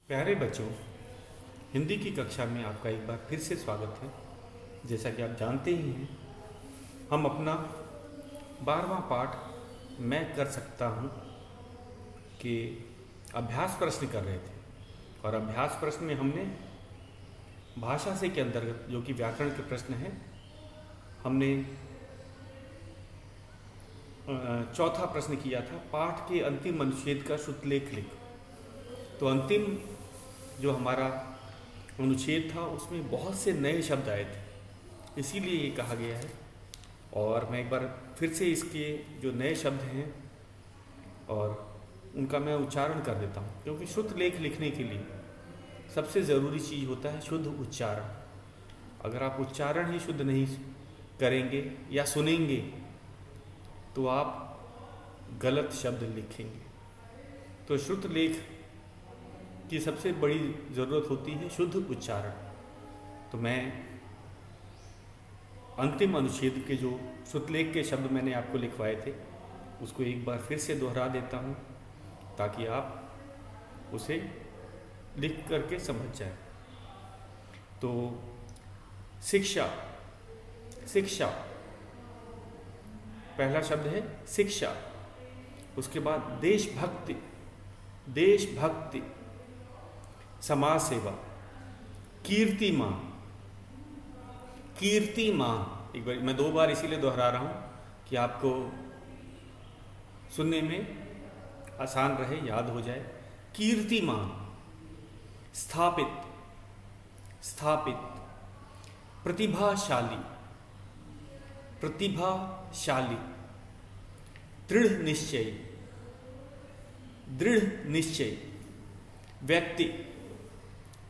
प्यारे बच्चों, हिंदी की कक्षा में आपका एक बार फिर से स्वागत है। जैसा कि आप जानते ही हैं, हम अपना 12वां पाठ मैं कर सकता हूँ कि अभ्यास प्रश्न कर रहे थे। और अभ्यास प्रश्न में हमने भाषा से के अंतर्गत जो कि व्याकरण के प्रश्न हैं, हमने चौथा प्रश्न किया था, पाठ के अंतिम अनुच्छेद का शुद्धलेख लिख। तो अंतिम जो हमारा अनुच्छेद था उसमें बहुत से नए शब्द आए थे, इसीलिए ये कहा गया है। और मैं एक बार फिर से इसके जो नए शब्द हैं और उनका मैं उच्चारण कर देता हूँ, क्योंकि शुद्ध लेख लिखने के लिए सबसे ज़रूरी चीज़ होता है शुद्ध उच्चारण। अगर आप उच्चारण ही शुद्ध नहीं करेंगे या सुनेंगे तो आप गलत शब्द लिखेंगे। तो शुद्ध लेख की सबसे बड़ी ज़रूरत होती है शुद्ध उच्चारण। तो मैं अंतिम अनुच्छेद के जो शुद्धलेख के शब्द मैंने आपको लिखवाए थे उसको एक बार फिर से दोहरा देता हूँ, ताकि आप उसे लिख करके समझ जाए। तो शिक्षा, शिक्षा पहला शब्द है शिक्षा। उसके बाद देशभक्ति, देशभक्ति, समाज सेवा, कीर्तिमान, कीर्तिमान। एक बार मैं 2 बार इसीलिए दोहरा रहा हूँ कि आपको सुनने में आसान रहे, याद हो जाए। कीर्तिमान, स्थापित, स्थापित, प्रतिभाशाली, प्रतिभाशाली, दृढ़ निश्चय, दृढ़ निश्चय, व्यक्ति,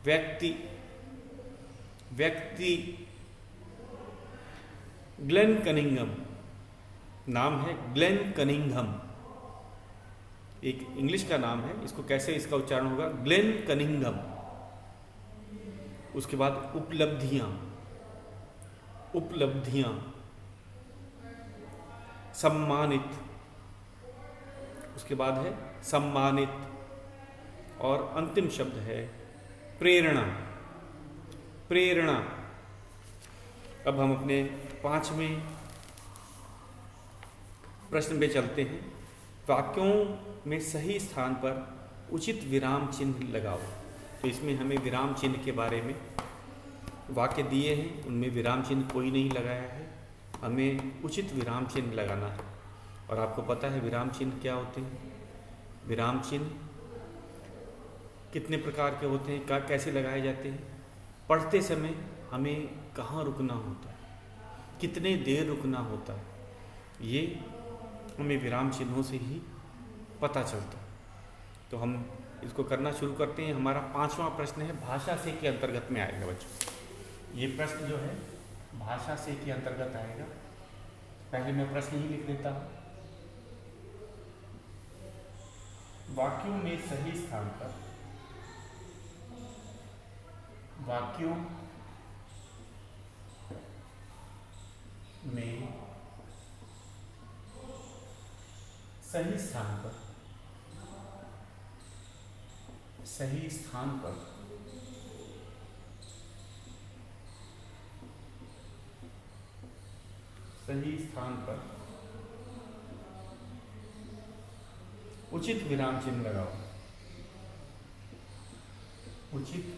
व्यक्ति, व्यक्ति, ग्लेन कनिंघम, नाम है ग्लेन कनिंघम, एक इंग्लिश का नाम है। इसको कैसे इसका उच्चारण होगा? Glenn Cunningham. उसके बाद उपलब्धियां, उपलब्धियां, सम्मानित, उसके बाद है सम्मानित। और अंतिम शब्द है प्रेरणा, प्रेरणा। अब हम अपने 5वें प्रश्न पे चलते हैं। वाक्यों में सही स्थान पर उचित विराम चिन्ह लगाओ। तो इसमें हमें विराम चिन्ह के बारे में वाक्य दिए हैं, उनमें विराम चिन्ह कोई नहीं लगाया है, हमें उचित विराम चिन्ह लगाना है। और आपको पता है विराम चिन्ह क्या होते हैं? विराम चिन्ह कितने प्रकार के होते हैं, कैसे लगाए जाते हैं? पढ़ते समय हमें कहाँ रुकना होता है, कितने देर रुकना होता है, ये हमें विराम चिन्हों से ही पता चलता है। तो हम इसको करना शुरू करते हैं। हमारा 5वां प्रश्न है, भाषा से के अंतर्गत में आएगा बच्चों। ये प्रश्न जो है भाषा से के अंतर्गत आएगा। पहले मैं प्रश्न ही लिख देता हूँ। वाक्यों में सही स्थान पर, वाक्यों में सही स्थान पर, सही स्थान पर सही स्थान पर उचित विराम चिन्ह लगाओ, उचित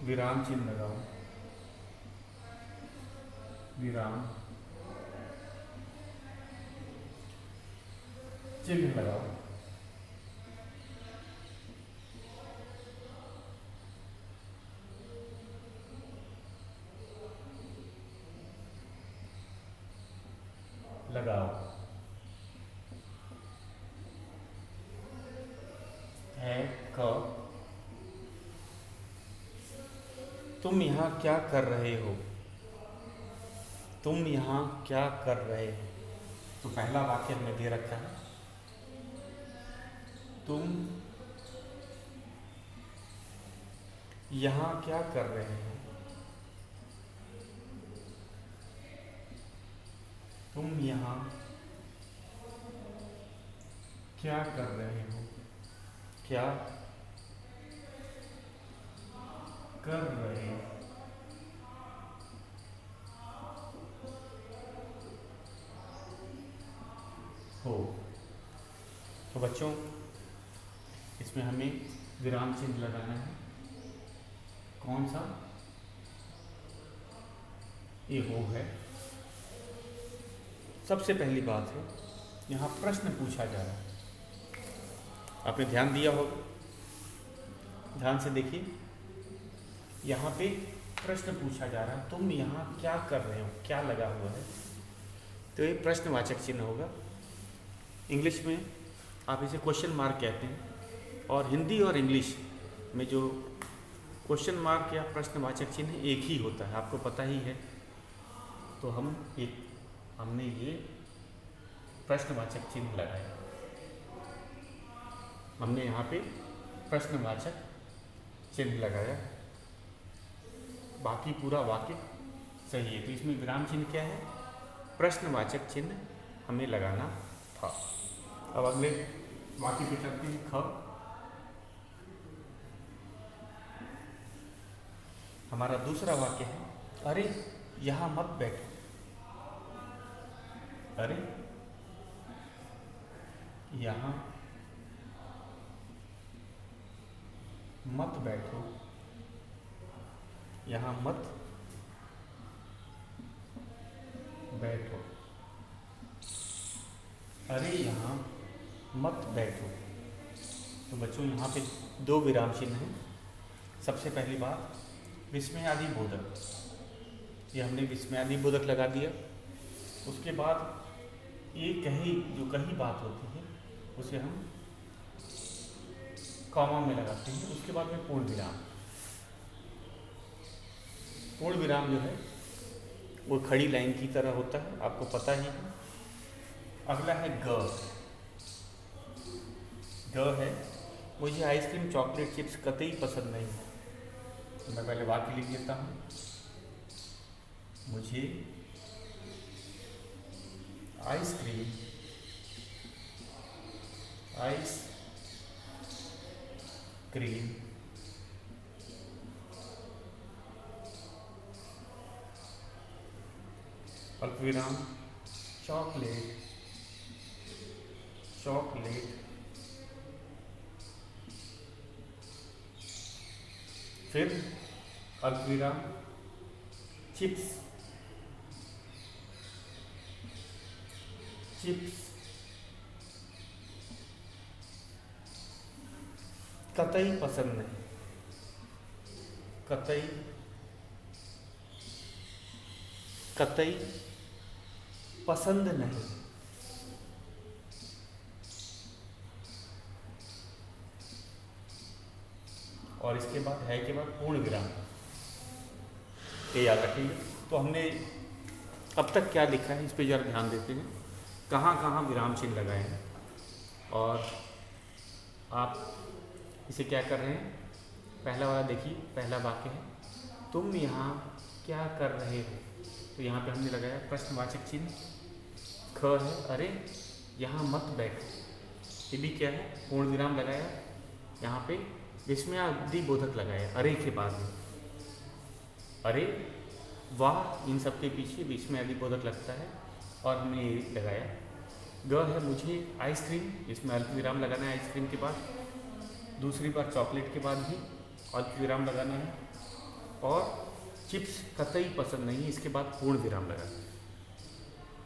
विराम चिन्ह लगाओ, विराम चिन्ह लगाओ। लगाओ है क। तुम यहाँ क्या कर रहे हो? तुम यहाँ क्या कर रहे हो? तो पहला वाक्य हमने दे रखा है, तुम यहाँ क्या कर रहे हो? तुम यहाँ क्या कर रहे हो? क्या कर रहे हो। तो बच्चों, इसमें हमें विराम चिन्ह लगाना है। कौन सा? ये हो है। सबसे पहली बात है, यहाँ प्रश्न पूछा जा रहा है। आपने ध्यान दिया होगा, ध्यान से देखिए। यहाँ पे प्रश्न पूछा जा रहा है, तुम यहाँ क्या कर रहे हो, क्या लगा हुआ है। तो ये प्रश्नवाचक चिन्ह होगा। इंग्लिश में आप इसे क्वेश्चन मार्क कहते हैं, और हिंदी और इंग्लिश में जो क्वेश्चन मार्क या प्रश्नवाचक चिन्ह एक ही होता है, आपको पता ही है। तो हमने ये प्रश्नवाचक चिन्ह लगाया, हमने यहाँ पे प्रश्नवाचक चिन्ह लगाया। बाकी पूरा वाक्य सही है। तो इसमें विराम चिन्ह क्या है? प्रश्नवाचक चिन्ह हमें लगाना था। अब अगले वाक्य पे चलते हैं। ख, हमारा दूसरा वाक्य है, अरे यहाँ मत बैठो। अरे यहाँ मत बैठो, यहाँ मत बैठो। अरे यहाँ मत बैठो। तो बच्चों, यहाँ पे दो विराम चिन्ह हैं। सबसे पहली बात, विस्मयादि बोधक, ये हमने विस्मयादि बोधक लगा दिया। उसके बाद ये जो कही बात होती है उसे हम कॉमा में लगाते हैं। उसके बाद में पूर्ण विराम। पूर्ण विराम जो है वो खड़ी लाइन की तरह होता है, आपको पता ही है। अगला है ग। ग है, मुझे आइसक्रीम चॉकलेट चिप्स कतई पसंद नहीं है। तो मैं पहले वाक्य लिख देता हूँ। मुझे आइसक्रीम अल्पविराम चॉकलेट फिर अल्पविराम चिप्स कतई पसंद नहीं। कतई पसंद नहीं। और इसके बाद है के बाद पूर्ण विराम, ये याद रखिए। तो हमने अब तक क्या लिखा है इस पे जरा ध्यान देते हैं, कहाँ कहाँ विराम चिन्ह लगाए हैं। और आप इसे क्या कर रहे हैं, पहला वाला देखिए। पहला वाक्य है, तुम यहाँ क्या कर रहे हो। तो यहाँ पे हमने लगाया प्रश्नवाचक चिन्ह। ख है, अरे यहाँ मत बैठो, ये भी क्या है, पूर्ण विराम लगाया। यहाँ पे विस्मयादि बोधक लगाया अरे के बाद में। अरे वाह, इन सब के पीछे विस्मयादि बोधक लगता है, और हमने ये लगाया। ग है, मुझे आइसक्रीम, इसमें अल्प विराम लगाना है आइसक्रीम के बाद। दूसरी बार चॉकलेट के बाद भी अल्प विराम लगाना है। और चिप्स कतई पसंद नहीं है, इसके बाद पूर्ण विराम लगाना है।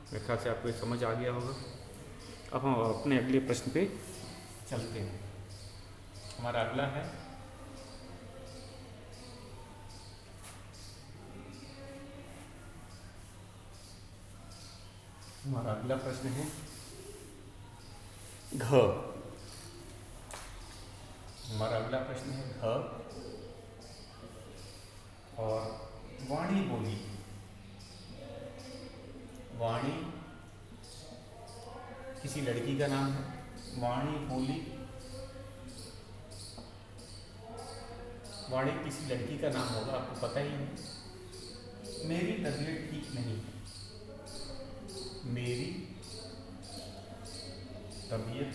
मेरे ख्याल से आपको ये समझ आ गया होगा। अब हम अपने अगले प्रश्न पे चलते हैं। हमारा अगला है, हमारा अगला प्रश्न है घ। हमारा अगला प्रश्न है घ, और वाणी बोली। वाणी किसी लड़की का नाम है। वाणी बोली, वाणी किसी लड़की का नाम होगा, आपको पता ही है। मेरी तबीयत ठीक नहीं है। मेरी तबीयत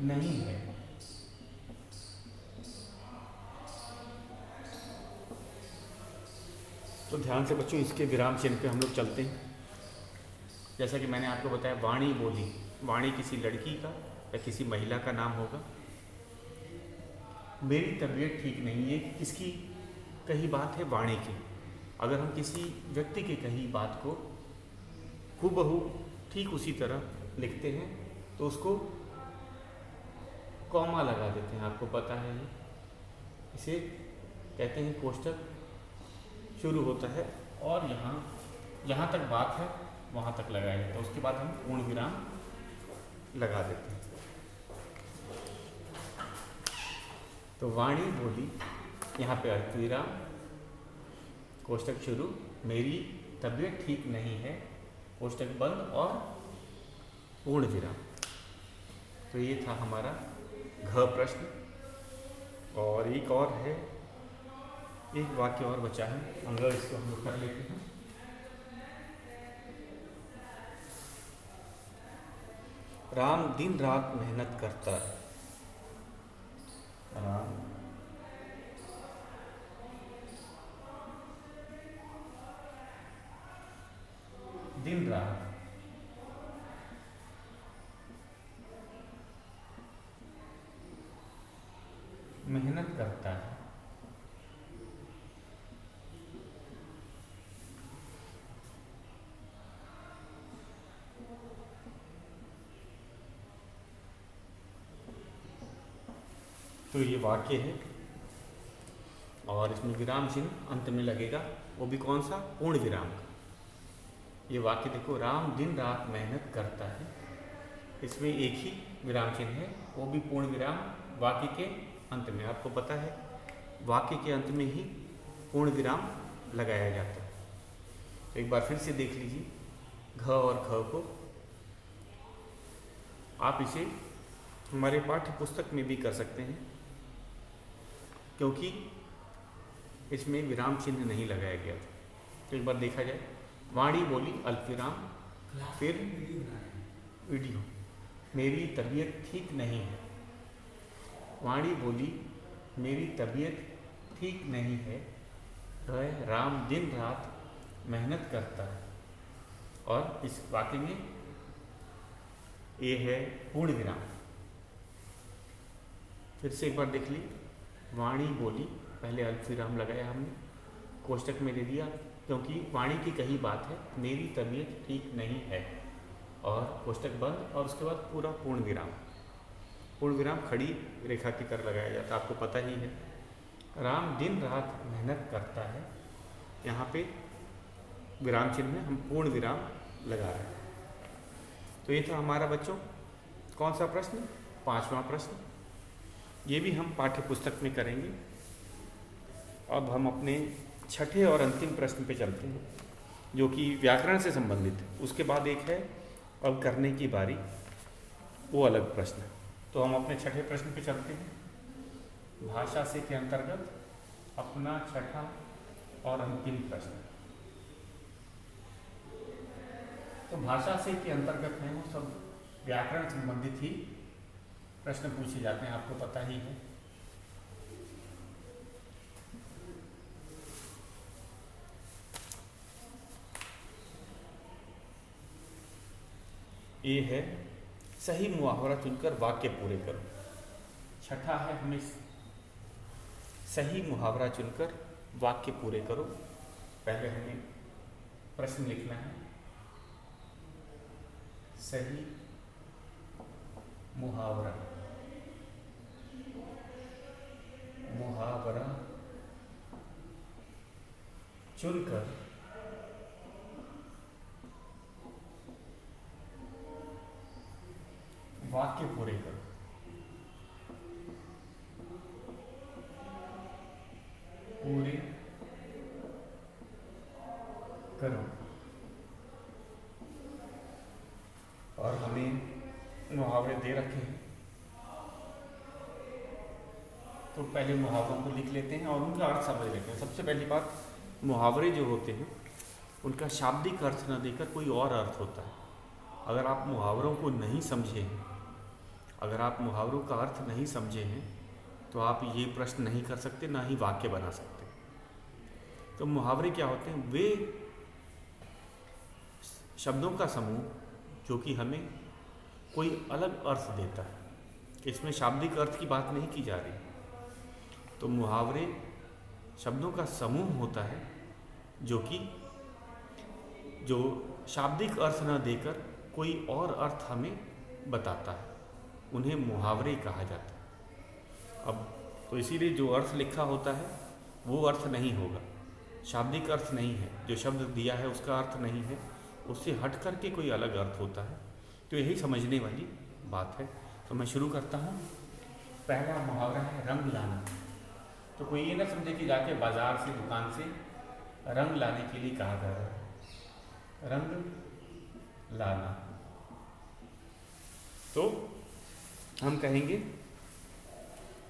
नहीं है। तो ध्यान से बच्चों इसके विराम चिन्ह पे हम लोग चलते हैं। जैसा कि मैंने आपको बताया, वाणी बोली, वाणी किसी लड़की का या किसी महिला का नाम होगा। मेरी तबीयत ठीक नहीं है, किसकी कही बात है? वाणी की। अगर हम किसी व्यक्ति की कही बात को हूबहू ठीक उसी तरह लिखते हैं तो उसको कॉमा लगा देते हैं, आपको पता है ये। इसे कहते हैं कोष्ठक शुरू होता है और जहाँ तक बात है वहाँ तक लगाया जाता है, उसके बाद हम पूर्ण विराम लगा देते हैं। तो वाणी बोली, यहाँ पे अल्पविराम, कोष्ठक शुरू, मेरी तबीयत ठीक नहीं है, कोष्ठक बंद और पूर्ण विराम। तो ये था हमारा घ प्रश्न। और एक और है, एक वाक्य और बचा है, अगर इसको हम लोग कर लेते हैं। राम दिन रात मेहनत करता है। राम दिन रात मेहनत करता है। तो ये वाक्य है और इसमें विराम चिन्ह अंत में लगेगा, वो भी कौन सा? पूर्ण विराम का। ये वाक्य देखो, राम दिन रात मेहनत करता है, इसमें एक ही विराम चिन्ह है, वो भी पूर्ण विराम वाक्य के अंत में। आपको पता है वाक्य के अंत में ही पूर्ण विराम लगाया जाता है। तो एक बार फिर से देख लीजिए घ और ख को। आप इसे हमारे पाठ्य पुस्तक में भी कर सकते हैं, क्योंकि इसमें विराम चिन्ह नहीं लगाया गया था। तो एक बार देखा जाए, वाणी बोली अल्पविराम, फिर वीडियो, मेरी तबीयत ठीक नहीं है। वाणी बोली मेरी तबीयत ठीक नहीं है, राम दिन रात मेहनत करता है। और इस वाक्य में ये है पूर्ण विराम। फिर से एक बार देख ली, वाणी बोली, पहले अल्पविराम लगाया हमने, कोष्ठक में दे दिया क्योंकि वाणी की कही बात है, मेरी तबीयत ठीक नहीं है, और कोष्ठक बंद, और उसके बाद पूरा पूर्ण विराम। पूर्ण विराम खड़ी रेखा की तरह लगाया जाता है, आपको पता ही है। राम दिन रात मेहनत करता है, यहाँ पे विराम चिन्ह में हम पूर्ण विराम लगा रहे हैं। तो ये था हमारा बच्चों कौन सा प्रश्न? 5वां प्रश्न। ये भी हम पाठ्य पुस्तक में करेंगे। अब हम अपने छठे और अंतिम प्रश्न पे चलते हैं, जो कि व्याकरण से संबंधित है। उसके बाद एक है अब करने की बारी, वो अलग प्रश्न है। तो हम अपने छठे प्रश्न पे चलते हैं। भाषा से के अंतर्गत अपना छठा और अंतिम प्रश्न। तो भाषा से के अंतर्गत में वो सब व्याकरण संबंधित ही प्रश्न पूछे जाते हैं, आपको पता ही है। ये है सही मुहावरा चुनकर वाक्य पूरे करो। छठा है हमें सही मुहावरा चुनकर वाक्य पूरे करो। पहले हमें प्रश्न लिखना है, सही मुहावरा चुनकर वाक्य पूरे करो। पूरे करो। और हमें मुहावरे दे रखे हैं, तो पहले मुहावरों को लिख लेते हैं और उनका अर्थ समझ लेते हैं। सबसे पहली बात, मुहावरे जो होते हैं उनका शाब्दिक अर्थ न देकर कोई और अर्थ होता है। अगर आप मुहावरों को नहीं समझे अगर आप मुहावरों का अर्थ नहीं समझे हैं तो आप ये प्रश्न नहीं कर सकते, ना ही वाक्य बना सकते। तो मुहावरे क्या होते हैं? वे शब्दों का समूह जो कि हमें कोई अलग अर्थ देता है। इसमें शाब्दिक अर्थ की बात नहीं की जा रही। तो मुहावरे शब्दों का समूह होता है जो शाब्दिक अर्थ न देकर कोई और अर्थ हमें बताता है, उन्हें मुहावरे कहा जाता है। अब तो इसीलिए जो अर्थ लिखा होता है वो अर्थ नहीं होगा, शाब्दिक अर्थ नहीं है। जो शब्द दिया है उसका अर्थ नहीं है, उससे हट कर के कोई अलग अर्थ होता है। तो यही समझने वाली बात है। तो मैं शुरू करता हूँ। पहला मुहावरा है रंग लाना। तो कोई ये ना समझे कि जाके बाजार से, दुकान से रंग लाने के लिए कहा जा रहा है। रंग लाना तो हम कहेंगे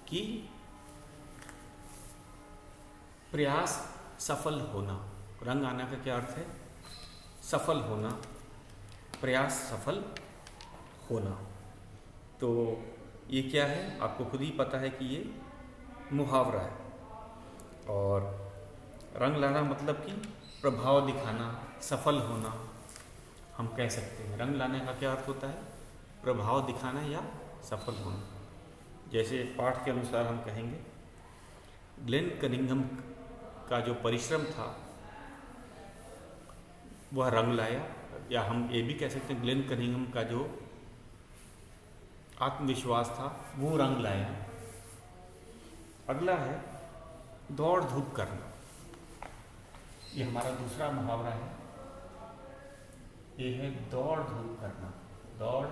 कि प्रयास सफल होना। रंग आना का क्या अर्थ है? सफल होना, प्रयास सफल होना। तो ये क्या है? आपको खुद ही पता है कि ये मुहावरा है। और रंग लाना मतलब कि प्रभाव दिखाना, सफल होना हम कह सकते हैं। रंग लाने का क्या अर्थ होता है? प्रभाव दिखाना या सफल होना। जैसे पाठ के अनुसार हम कहेंगे ग्लेन कनिंघम का जो परिश्रम था वह रंग लाया, या हम ये भी कह सकते हैं ग्लेन कनिंघम का जो आत्मविश्वास था वो रंग लाया। अगला है दौड़ धूप करना। ये हमारा दूसरा मुहावरा है। ये है दौड़ धूप करना। दौड़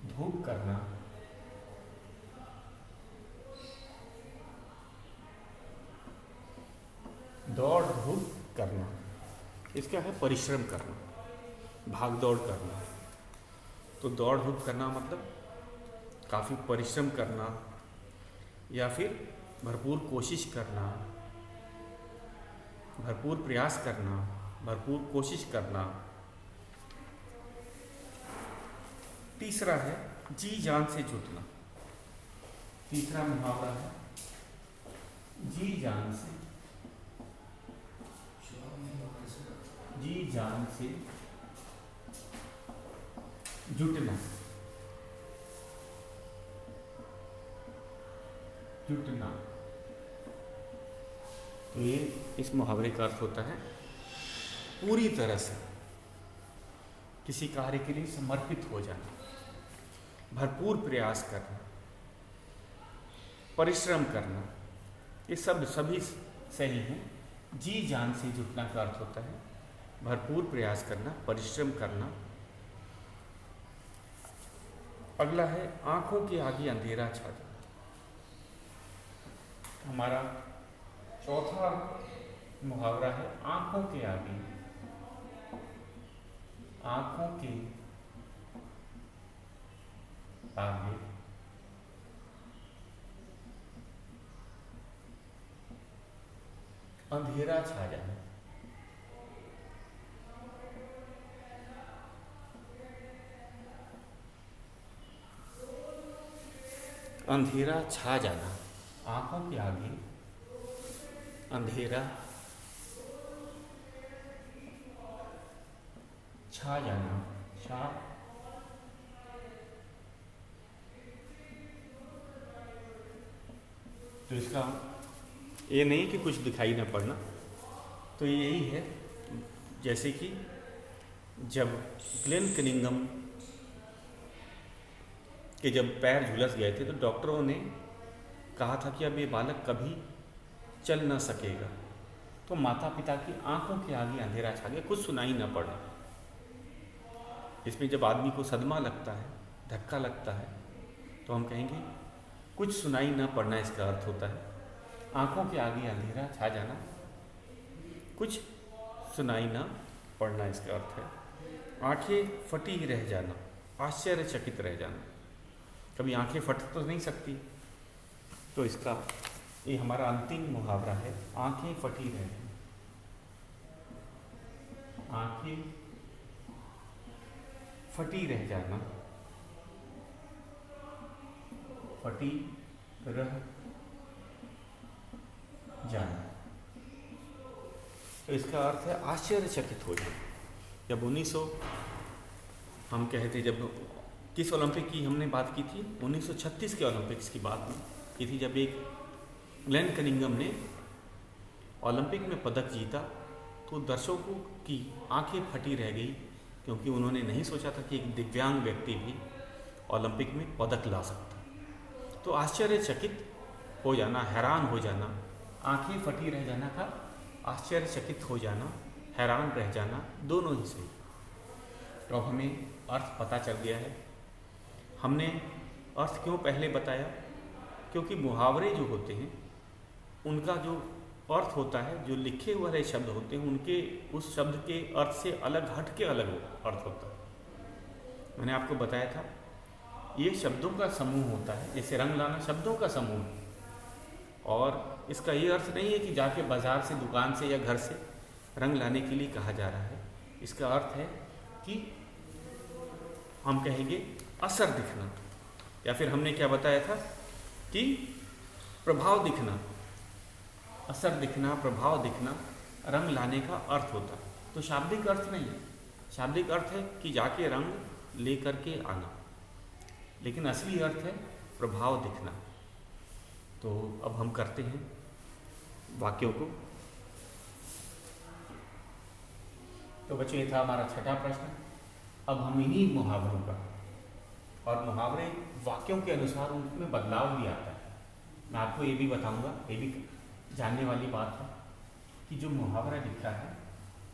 धूप करना। दौड़ धूप करना इसका है परिश्रम करना, भाग दौड़ करना। तो दौड़ धूप करना मतलब काफ़ी परिश्रम करना या फिर भरपूर कोशिश करना, भरपूर प्रयास करना, भरपूर कोशिश करना। तीसरा है जी जान से जुटना। तीसरा मुहावरा है जी जान से, जी जान से जुटना। जुटना तो ये इस मुहावरे का अर्थ होता है पूरी तरह से किसी कार्य के लिए समर्पित हो जाना, भरपूर प्रयास करना, परिश्रम करना। ये सब सभी सही हैं। जी जान से जुटना का अर्थ होता है भरपूर प्रयास करना, परिश्रम करना। अगला है आंखों के आगे अंधेरा छा जाना। हमारा चौथा मुहावरा है आंखों के आगे, आंखों के आगे अंधेरा छा जाना। अंधेरा छा जाना, आंखों के आगे अंधेरा छा जाना। छा तो इसका ये नहीं कि कुछ दिखाई ना पड़ना, तो यही है जैसे कि जब ग्लेन कनिंघम के जब पैर झुलस गए थे तो डॉक्टरों ने कहा था कि अब ये बालक कभी चल ना सकेगा। तो माता पिता की आंखों के आगे अंधेरा छा गया, कुछ सुनाई ना पड़ा। इसमें जब आदमी को सदमा लगता है, धक्का लगता है, तो हम कहेंगे कुछ सुनाई ना पड़ना। इसका अर्थ होता है आंखों के आगे अंधेरा छा जाना, कुछ सुनाई ना पड़ना इसका अर्थ है। आंखें फटी रह जाना, आश्चर्यचकित रह जाना। कभी आंखें फट तो नहीं सकती, तो इसका ये हमारा अंतिम मुहावरा है आंखें फटी रह जाना। आंखें फटी रह जाना, फटी रह जाना। तो इसका अर्थ है आश्चर्यचकित हो जाना। जब 1900 हम कहते जब किस ओलंपिक की हमने बात की थी, 1936 के ओलंपिक्स की बात की थी, जब एक ग्लेन कनिंघम ने ओलंपिक में पदक जीता तो दर्शकों की आंखें फटी रह गई, क्योंकि उन्होंने नहीं सोचा था कि एक दिव्यांग व्यक्ति भी ओलंपिक में पदक ला सकता। तो आश्चर्यचकित हो जाना, हैरान हो जाना, आंखें फटी रह जाना का आश्चर्यचकित हो जाना, हैरान रह जाना, दोनों ही सही। तो अब हमें अर्थ पता चल गया है। हमने अर्थ क्यों पहले बताया, क्योंकि मुहावरे जो होते हैं उनका जो अर्थ होता है, जो लिखे हुए शब्द होते हैं उनके उस शब्द के अर्थ से अलग हट के अलग अर्थ होता है। मैंने आपको बताया था ये शब्दों का समूह होता है, जैसे रंग लाना शब्दों का समूह है, और इसका ये अर्थ नहीं है कि जाके बाजार से, दुकान से या घर से रंग लाने के लिए कहा जा रहा है। इसका अर्थ है कि हम कहेंगे असर दिखना, या फिर हमने क्या बताया था कि प्रभाव दिखना, असर दिखना, प्रभाव दिखना रंग लाने का अर्थ होता है। तो शाब्दिक अर्थ नहीं है, शाब्दिक अर्थ है कि जाके रंग ले करके आना, लेकिन असली अर्थ है प्रभाव दिखना। तो अब हम करते हैं वाक्यों को। तो बच्चों ये था हमारा छठा प्रश्न। अब हम इन्हीं मुहावरों का, और मुहावरे वाक्यों के अनुसार उनमें बदलाव भी आता है। मैं आपको ये भी बताऊंगा, ये भी जानने वाली बात है कि जो मुहावरा लिखा है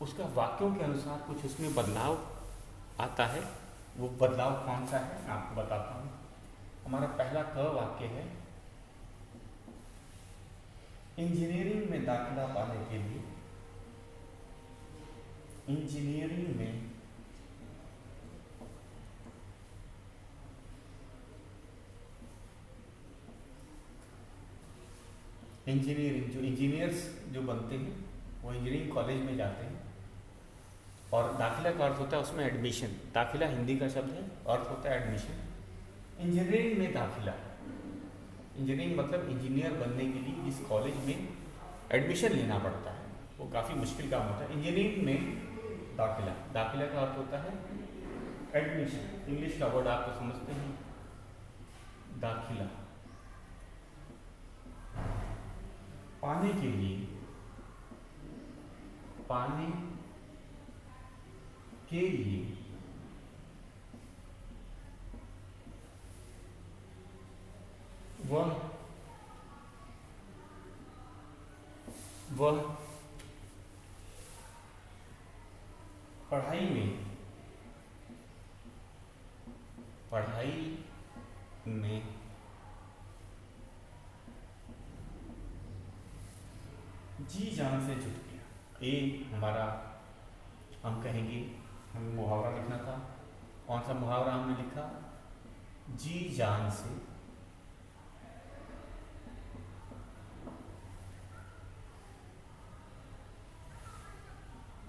उसका वाक्यों के अनुसार कुछ उसमें बदलाव आता है। वो बदलाव कौन सा है मैं आपको बताता हूँ। हमारा पहला क वाक्य है, इंजीनियरिंग में दाखिला पाने के लिए, इंजीनियरिंग में इंजीनियरिंग जो इंजीनियर्स जो बनते हैं वो इंजीनियरिंग कॉलेज में जाते हैं, और दाखिला का अर्थ होता है उसमें एडमिशन। दाखिला हिंदी का शब्द है, अर्थ होता है एडमिशन। इंजीनियरिंग में दाखिला, इंजीनियरिंग मतलब इंजीनियर बनने के लिए जिस कॉलेज में एडमिशन लेना पड़ता है वो काफ़ी मुश्किल काम होता है। इंजीनियरिंग में दाखिला, दाखिला का अर्थ होता है एडमिशन। इंग्लिश का वर्ड आप तो समझते हैं, दाखिला। पाने के लिए, पाने के लिए, वह पढ़ाई में जी जान से जुट गया। ये हमारा, हम कहेंगे हमें मुहावरा लिखना था। कौन सा मुहावरा हमने लिखा? जी जान से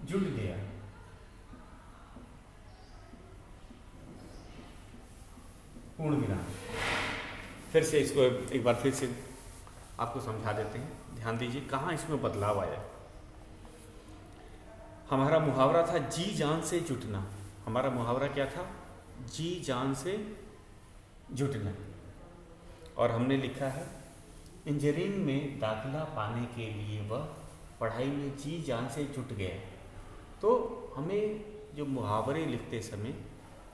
जुट गया। पूर्ण विराम। फिर से इसको एक बार फिर से आपको समझा देते हैं, ध्यान दीजिए कहाँ इसमें बदलाव आया। हमारा मुहावरा था जी जान से जुटना। हमारा मुहावरा क्या था? जी जान से जुटना। और हमने लिखा है इंजीनियरिंग में दाखिला पाने के लिए वह पढ़ाई में जी जान से जुट गया। तो हमें जो मुहावरे लिखते समय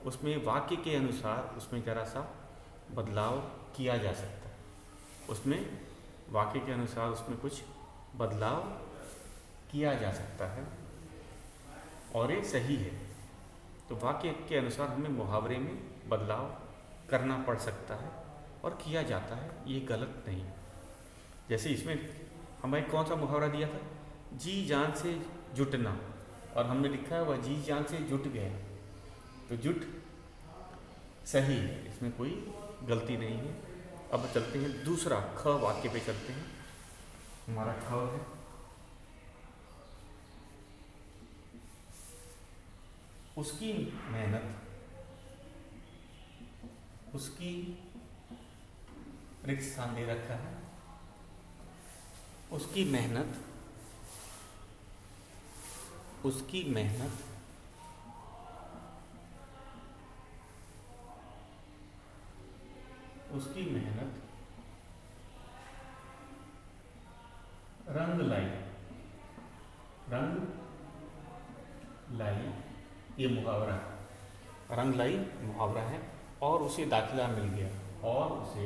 उसमें वाक्य के अनुसार उसमें जरा सा बदलाव किया जा सकता है। उसमें वाक्य के अनुसार उसमें कुछ बदलाव किया जा सकता है और ये सही है। तो वाक्य के अनुसार हमें मुहावरे में बदलाव करना पड़ सकता है और किया जाता है, ये गलत नहीं। जैसे इसमें हमें कौन सा मुहावरा दिया था? जी जान से जुटना, और हमने लिखा है वह जी जान से जुट गए। तो जुट सही है, इसमें कोई गलती नहीं है। अब चलते हैं दूसरा ख वाक्य पे चलते हैं। हमारा ख है उसकी मेहनत उसकी रिक्त स्थान दे रखा है, उसकी मेहनत उसकी मेहनत उसकी मेहनत रंग लाई, रंग लाई, ये मुहावरा है। रंग लाई मुहावरा है। और उसे दाखिला मिल गया, और उसे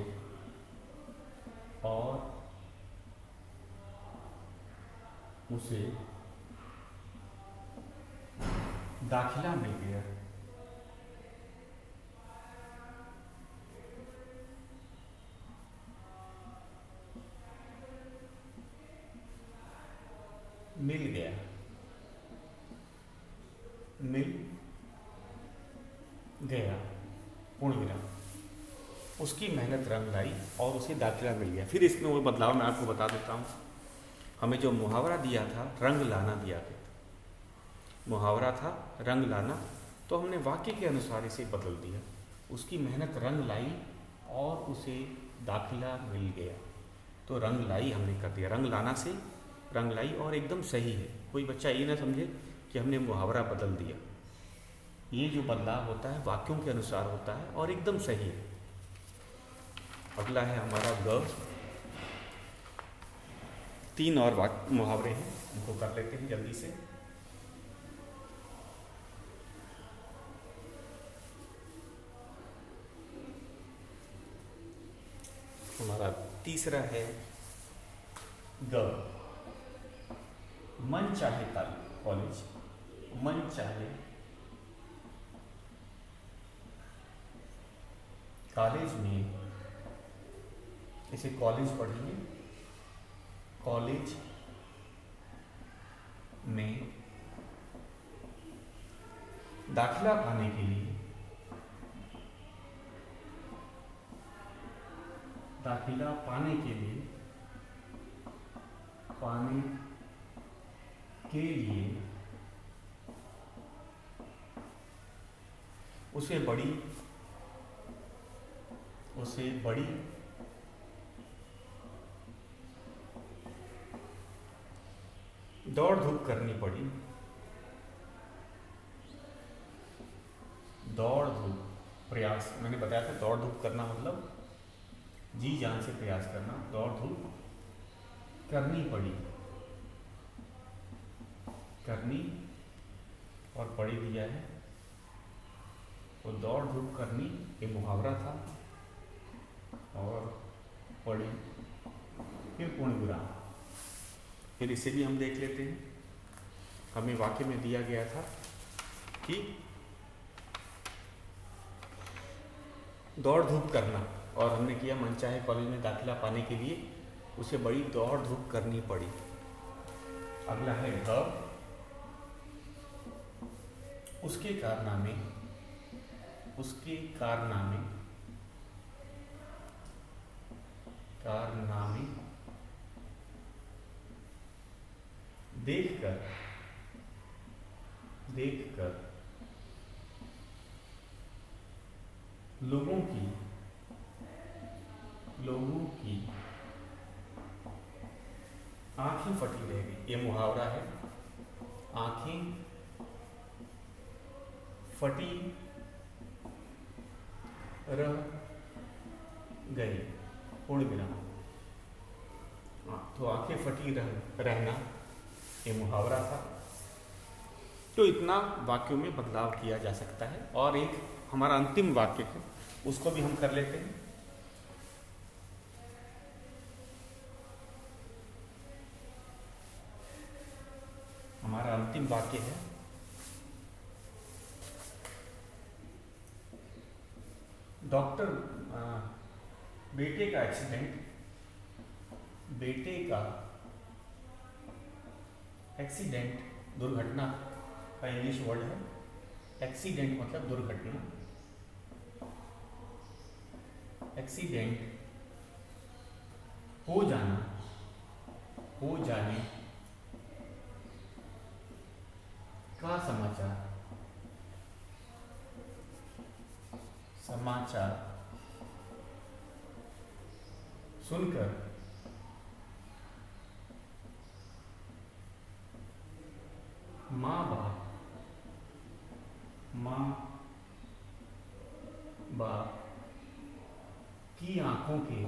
दाखिला मिल गया। मिल गया, मिल गया, पूर्ण विराम। उसकी मेहनत रंग लाई और उसे दाखिला मिल गया। फिर इसमें वो बदलाव मैं आपको बता देता हूँ। हमें जो मुहावरा दिया था, रंग लाना दिया गया, मुहावरा था रंग लाना, तो हमने वाक्य के अनुसार इसे बदल दिया। उसकी मेहनत रंग लाई और उसे दाखिला मिल गया, तो रंग लाई हमने कर दिया। रंग लाना से रंग लाई, और एकदम सही है। कोई बच्चा ये ना समझे कि हमने मुहावरा बदल दिया। ये जो बदलाव होता है वाक्यों के अनुसार होता है और एकदम सही है। अगला है हमारा ग। 3 और मुहावरे हैं, उनको कर लेते हैं जल्दी से। हमारा तीसरा है ग। मन चाहे कॉलेज, मन चाहे कॉलेज में, इसे कॉलेज पढ़ेंगे, कॉलेज में दाखिला पाने के लिए, दाखिला पाने के लिए, उसे बड़ी दौड़ धूप करनी पड़ी। दौड़ धूप, प्रयास, मैंने बताया था दौड़ धूप करना मतलब जी जान से प्रयास करना। दौड़ धूप करनी पड़ी, करनी और पड़ी दिया है, तो दौड़ धूप करनी ये मुहावरा था, और पड़ी फिर पूर्ण विराम। फिर इसे भी हम देख लेते हैं। हमें वाक्य में दिया गया था कि दौड़ धूप करना, और हमने किया मनचाहे कॉलेज में दाखिला पाने के लिए उसे बड़ी दौड़ धूप करनी पड़ी। अगला है ग। उसके कारनामे देखकर लोगों की आंखें फटी रह गई। ये मुहावरा है, आंखें फटी रह गई, पूर्ण विराम। तो आंखें फटी रहना ये मुहावरा था। तो इतना वाक्यों में बदलाव किया जा सकता है। और एक हमारा अंतिम वाक्य है, उसको भी हम कर लेते हैं। हमारा अंतिम वाक्य है, डॉक्टर बेटे का एक्सीडेंट दुर्घटना का इंग्लिश वर्ड है। एक्सीडेंट मतलब दुर्घटना। एक्सीडेंट हो जाने का समाचार सुनकर माँ बाप की आंखों के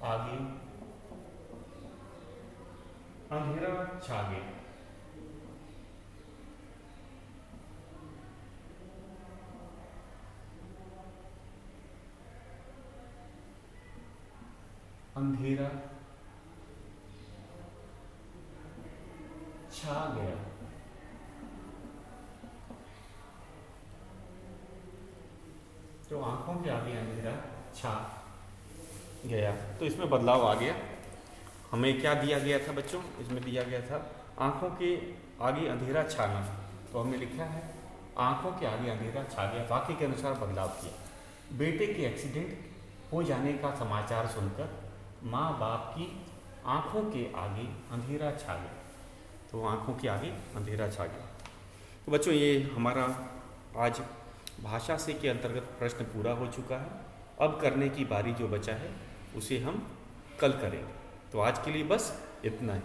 आगे अंधेरा छा गया। अंधेरा छा गया। तो आंखों के आगे अंधेरा छा गया, तो इसमें बदलाव आ गया। हमें क्या दिया गया था बच्चों? इसमें दिया गया था आंखों के आगे अंधेरा छाना, तो हमने लिखा है आंखों के आगे अंधेरा छा गया, वाक्य के अनुसार बदलाव किया। बेटे के एक्सीडेंट हो जाने का समाचार सुनकर माँ बाप की आंखों के आगे अंधेरा छा गया। तो आंखों के आगे अंधेरा छा गया। तो बच्चों ये हमारा आज भाषा से के अंतर्गत प्रश्न पूरा हो चुका है। अब करने की बारी जो बचा है उसे हम कल करेंगे। तो आज के लिए बस इतना ही।